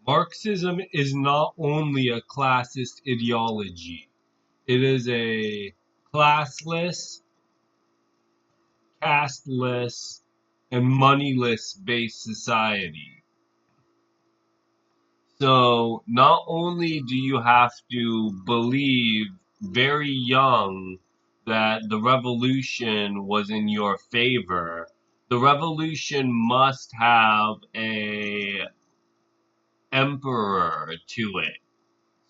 Marxism is not only a classist ideology, it is a classless, casteless, and moneyless based society. So not only do you have to believe very young that the revolution was in your favor, the revolution must have a emperor to it.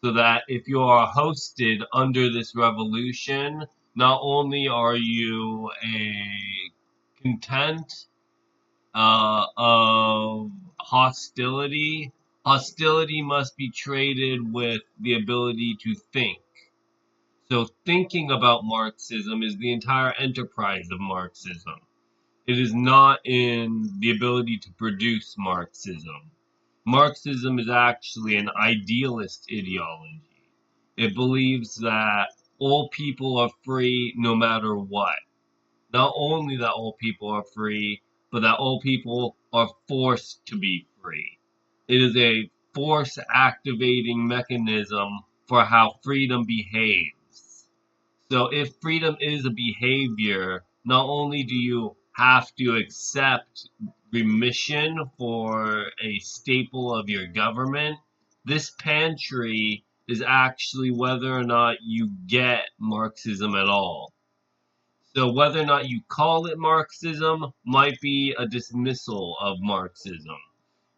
So that if you are hosted under this revolution, not only are you a content of hostility, hostility must be traded with the ability to think. So thinking about Marxism is the entire enterprise of Marxism. It is not in the ability to produce Marxism. Marxism is actually an idealist ideology. It believes that all people are free no matter what. Not only that all people are free, but that all people are forced to be free. It is a force activating mechanism for how freedom behaves. So if freedom is a behavior, not only do you have to accept remission for a staple of your government, this pantry is actually whether or not you get Marxism at all. So whether or not you call it Marxism might be a dismissal of Marxism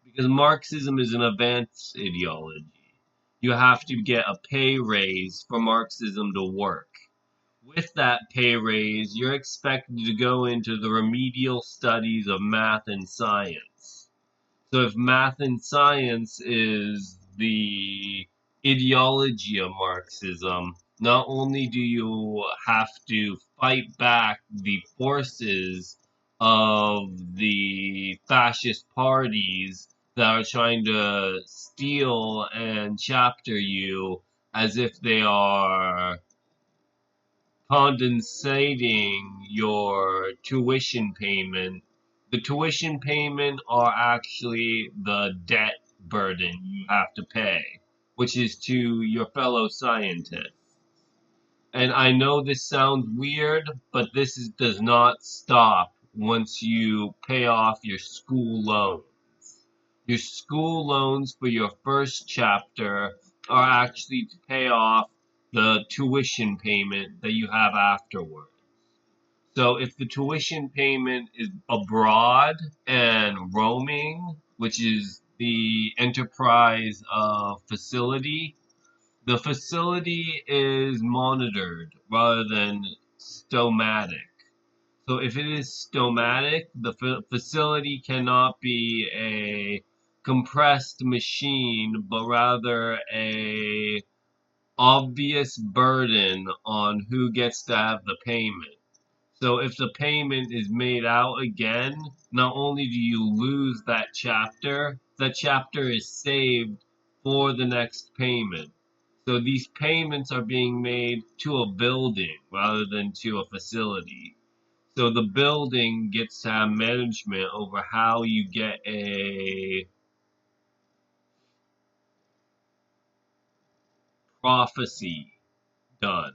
because Marxism is an advanced ideology. You have to get a pay raise for Marxism to work. With that pay raise, you're expected to go into the remedial studies of math and science. So if math and science is the ideology of Marxism, not only do you have to fight back the forces of the fascist parties that are trying to steal and chapter you as if they are condensating your tuition payment. The tuition payment are actually the debt burden you have to pay, which is to your fellow scientists. And I know this sounds weird, but does not stop once you pay off your school loans. Your school loans for your first chapter are actually to pay off the tuition payment that you have afterward. So if the tuition payment is abroad and roaming, which is the enterprise facility, the facility is monitored rather than stomatic. So if it is stomatic, the facility cannot be a compressed machine, but rather a obvious burden on who gets to have the payment. So if the payment is made out again, not only do you lose that chapter is saved for the next payment. So these payments are being made to a building rather than to a facility. So the building gets to have management over how you get a prophecy done.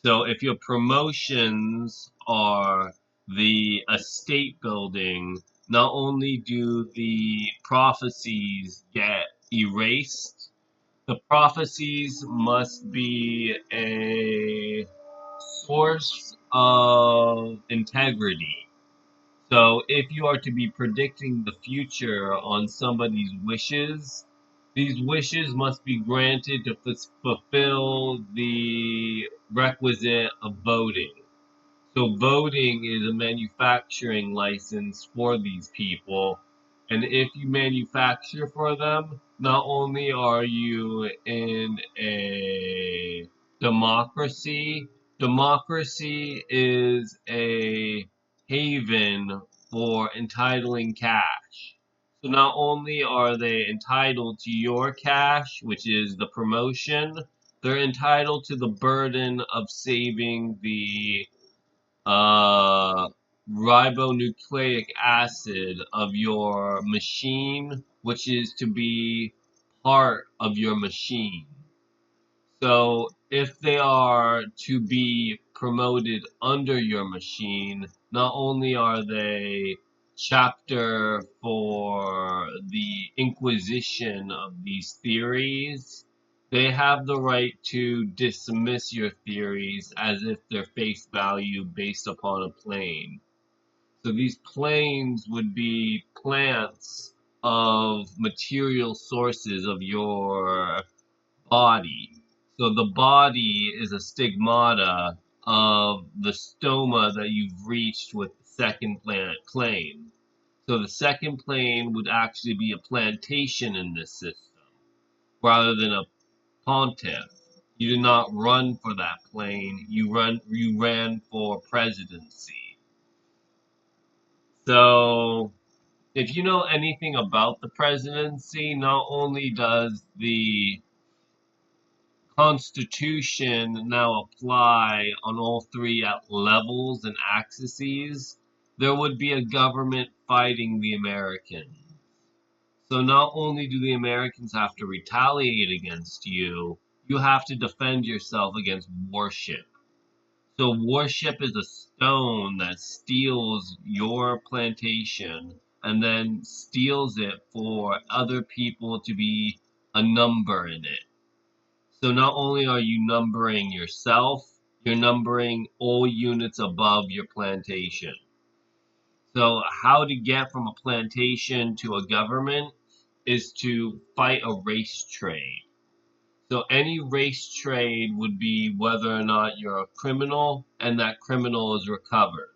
So if your promotions are the estate building, not only do the prophecies get erased, the prophecies must be a source of integrity. So if you are to be predicting the future on somebody's wishes, these wishes must be granted to fulfill the requisite of voting. So voting is a manufacturing license for these people. And if you manufacture for them, not only are you in a democracy, democracy is a haven for entitling cash. So not only are they entitled to your cash, which is the promotion, they're entitled to the burden of saving the uh, ribonucleic acid of your machine which is to be part of your machine. So if they are to be promoted under your machine, not only are they chapter for the inquisition of these theories, they have the right to dismiss your theories as if they're face value based upon a plane. So these planes would be plants of material sources of your body. So the body is a stigmata of the stoma that you've reached with the second planet plane. So the second plane would actually be a plantation in this system rather than a pontiff. You did not run for that plane. You ran for presidency. So if you know anything about the presidency, not only does the Constitution now apply on all three at levels and axes, there would be a government fighting the Americans. So not only do the Americans have to retaliate against you, you have to defend yourself against worship. So worship is a stone that steals your plantation and then steals it for other people to be a number in it. So not only are you numbering yourself, you're numbering all units above your plantation. So how to get from a plantation to a government is to fight a race trade. So any race trade would be whether or not you're a criminal and that criminal is recovered.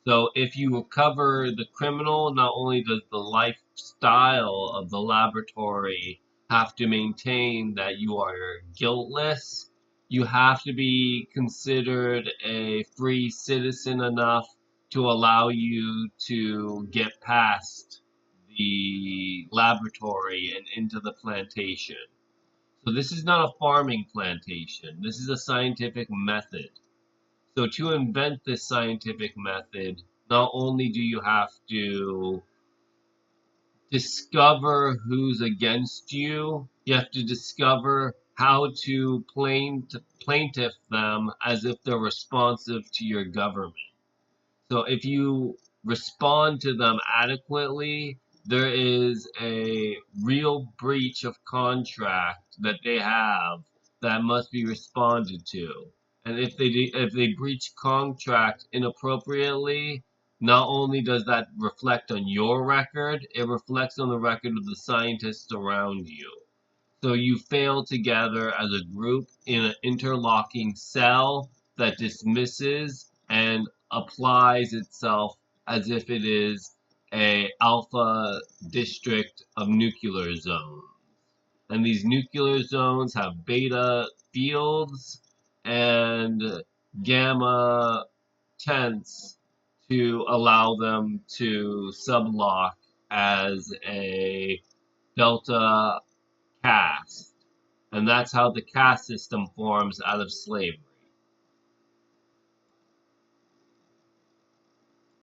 So if you recover the criminal, not only does the lifestyle of the laboratory have to maintain that you are guiltless, you have to be considered a free citizen enough to allow you to get past the laboratory and into the plantation. So this is not a farming plantation. This is a scientific method. So to invent this scientific method, not only do you have to discover who's against you, you have to discover how to plaintiff them as if they're responsive to your government. So if you respond to them adequately, there is a real breach of contract that they have that must be responded to. And if they breach contract inappropriately, not only does that reflect on your record, it reflects on the record of the scientists around you. So you fail together as a group in an interlocking cell that dismisses and applies itself as if it is a alpha district of nuclear zones. And these nuclear zones have beta fields and gamma tents to allow them to sublock as a delta caste. And that's how the caste system forms out of slavery.